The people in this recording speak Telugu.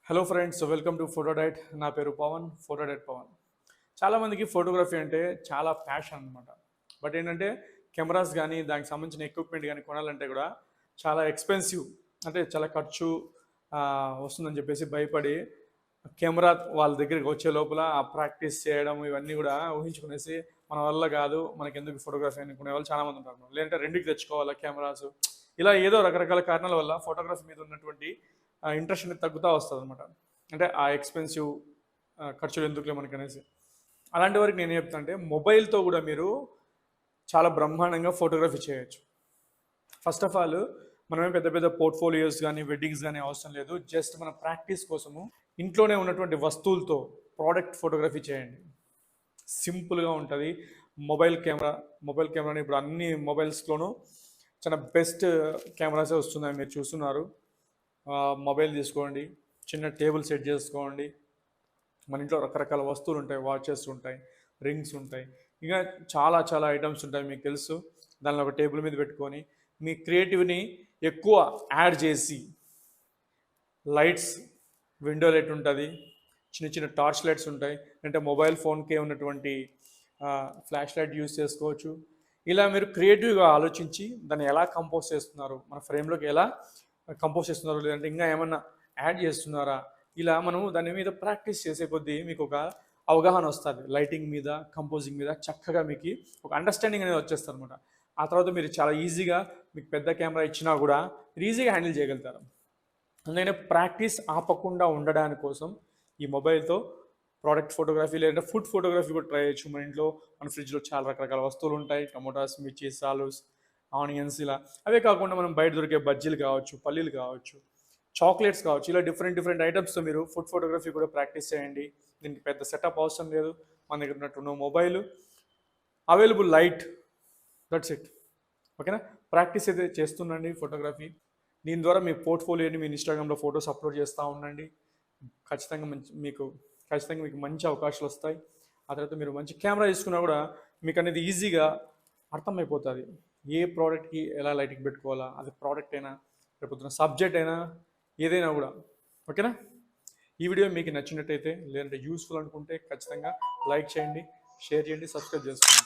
హలో ఫ్రెండ్స్, వెల్కమ్ టు ఫోటోడైట్. నా పేరు పవన్, ఫోటోడైట్ పవన్. చాలామందికి ఫోటోగ్రఫీ అంటే చాలా ప్యాషన్ అనమాట. బట్ ఏంటంటే కెమెరాస్ కానీ దానికి సంబంధించిన ఎక్విప్మెంట్ కానీ కొనాలంటే కూడా చాలా ఎక్స్పెన్సివ్, అంటే చాలా ఖర్చు వస్తుందని చెప్పేసి భయపడి కెమెరా వాళ్ళ దగ్గరికి వచ్చే లోపల ఆ ప్రాక్టీస్ చేయడం ఇవన్నీ కూడా ఊహించుకునేసి మన వల్ల కాదు, మనకి ఎందుకు ఫోటోగ్రఫీ అనుకునే వాళ్ళు చాలామంది ఉంటారు. లేదంటే రెండుకి తెచ్చుకోవాలా కెమెరాస్, ఇలా ఏదో రకరకాల కారణాల వల్ల ఫోటోగ్రఫీ మీద ఉన్నటువంటి ఇంట్రెస్ట్ అనేది తగ్గుతూ వస్తుంది అనమాట. అంటే ఆ ఎక్స్పెన్సివ్ ఖర్చులు ఎందుకులే మనకు అనేసి. అలాంటి వరకు నేను చెప్తా అంటే మొబైల్తో కూడా మీరు చాలా బ్రహ్మాండంగా ఫోటోగ్రఫీ చేయొచ్చు. ఫస్ట్ ఆఫ్ ఆల్ మనమే పెద్ద పెద్ద పోర్ట్ఫోలియోస్ కానీ వెడ్డింగ్స్ కానీ అవసరం లేదు. జస్ట్ మన ప్రాక్టీస్ కోసము ఇంట్లోనే ఉన్నటువంటి వస్తువులతో ప్రోడక్ట్ ఫోటోగ్రఫీ చేయండి. సింపుల్గా ఉంటుంది. మొబైల్ కెమెరాని ఇప్పుడు అన్ని మొబైల్స్లోనూ చాలా బెస్ట్ కెమెరాసే వస్తున్నాయి, మీరు చూస్తున్నారు. మొబైల్ తీసుకోండి, చిన్న టేబుల్ సెట్ చేసుకోండి. మన ఇంట్లో రకరకాల వస్తువులు ఉంటాయి, వాచెస్ ఉంటాయి, రింగ్స్ ఉంటాయి, ఇంకా చాలా చాలా ఐటమ్స్ ఉంటాయి మీకు తెలుసు. దానిలో ఒక టేబుల్ మీద పెట్టుకొని మీ క్రియేటివ్ని ఎక్కువ యాడ్ చేసి లైట్స్, విండో లైట్ ఉంటుంది, చిన్న చిన్న టార్చ్ లైట్స్ ఉంటాయి, అంటే మొబైల్ ఫోన్కే ఉన్నటువంటి ఫ్లాష్ లైట్ యూస్ చేసుకోవచ్చు. ఇలా మీరు క్రియేటివ్గా ఆలోచించి దాన్ని ఎలా కంపోజ్ చేస్తున్నారు, మన ఫ్రేమ్లోకి ఎలా కంపోజ్ చేస్తున్నారు, లేదంటే ఇంకా ఏమన్నా యాడ్ చేస్తున్నారా, ఇలా మనం దాని మీద ప్రాక్టీస్ చేసే కొద్దీ మీకు ఒక అవగాహన వస్తుంది. లైటింగ్ మీద, కంపోజింగ్ మీద చక్కగా మీకు ఒక అండర్స్టాండింగ్ అనేది వచ్చేస్తుంది అనమాట. ఆ తర్వాత మీరు చాలా ఈజీగా, మీకు పెద్ద కెమెరా ఇచ్చినా కూడా మీరు ఈజీగా హ్యాండిల్ చేయగలుగుతారు. అందుకనే ప్రాక్టీస్ ఆపకుండా ఉండడానికి కోసం ఈ మొబైల్తో ప్రోడక్ట్ ఫోటోగ్రఫీ లేదంటే ఫుడ్ ఫోటోగ్రఫీ కూడా ట్రై చేయొచ్చు. మన ఇంట్లో మన ఫ్రిడ్జ్లో చాలా రకరకాల వస్తువులు ఉంటాయి, టమోటాస్, మిర్చి, సాలూస్, ఆనియన్స్, ఇలా. అవే కాకుండా మనం బయట దొరికే బజ్జీలు కావచ్చు, పల్లీలు కావచ్చు, చాక్లెట్స్ కావచ్చు, ఇలా డిఫరెంట్ డిఫరెంట్ ఐటమ్స్తో మీరు ఫుడ్ ఫోటోగ్రఫీ కూడా ప్రాక్టీస్ చేయండి. దీనికి పెద్ద సెటప్ అవసరం లేదు. మన దగ్గర ఉన్నట్టు mobile, available light, that's it. ఓకేనా? ప్రాక్టీస్ అయితే చేస్తుండండి ఫోటోగ్రఫీ. దీని ద్వారా మీ పోర్ట్ఫోలియోని మీ ఇన్స్టాగ్రామ్లో ఫొటోస్ అప్లోడ్ చేస్తూ ఉండండి. ఖచ్చితంగా మీకు మంచి అవకాశాలు వస్తాయి. ఆ తర్వాత మీరు మంచి కెమెరా తీసుకున్నా కూడా మీకు అనేది ఈజీగా అర్థమైపోతుంది. ఏ ప్రోడక్ట్కి ఎలా లైటింగ్ పెట్టుకోవాలా, అది ప్రోడక్ట్ అయినా, రేపొద్దున సబ్జెక్ట్ అయినా, ఏదైనా కూడా. ఓకేనా? ఈ వీడియో మీకు నచ్చినట్టయితే, లేదంటే యూస్ఫుల్ అనుకుంటే ఖచ్చితంగా లైక్ చేయండి, షేర్ చేయండి, సబ్స్క్రైబ్ చేసుకోండి.